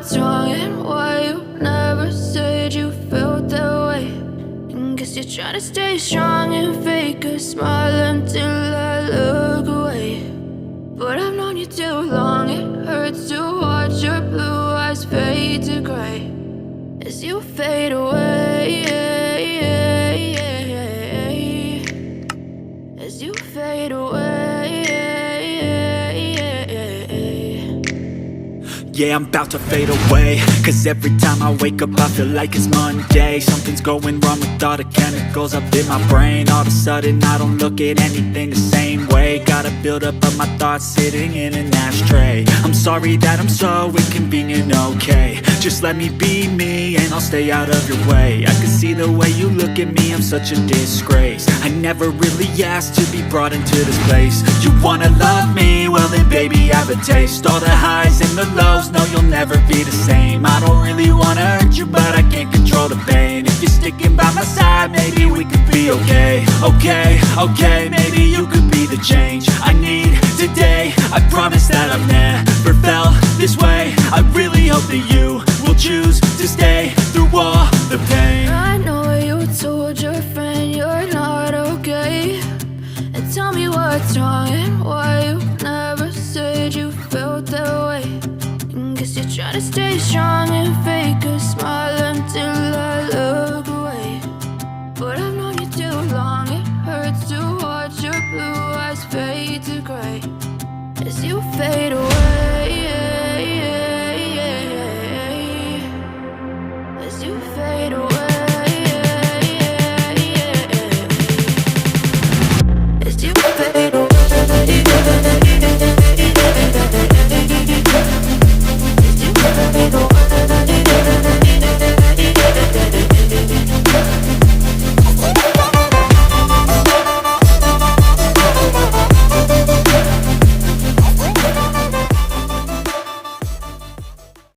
what's wrong and why you never said you felt that way. And guess you're trying to stay strong and fake a smile until I look away. But I've known you too long, it hurts to watch your blue eyes fade to gray as you fade away, as you fade away. Yeah, I'm about to fade away, cause every time I wake up I feel like it's Monday. Something's going wrong with all the chemicals up in my brain. All of a sudden I don't look at anything the same way. Gotta build up of my thoughts sitting in an ashtray. I'm sorry that I'm so inconvenient, okay. Just let me be me and I'll stay out of your way. I can see the way you look at me, I'm such a disgrace. I never really asked to be brought into this place. You wanna love me? Well then baby I have a taste. All the highs and the lows, no you'll never be the same. I don't really wanna hurt you but I can't control the pain. If you're sticking by my side maybe we could be okay. Okay, maybe you could be the change I need today. I promise that I've never felt this way. I really hope that you will choose to stay through all the pain. I know you told your friend you're not okay, and tell me what's wrong and why you never said you felt that way. And guess you're trying to stay strong and fake a smile until I look away. But I've known you too long, it hurts to watch your blue eyes fade to gray as you fade away.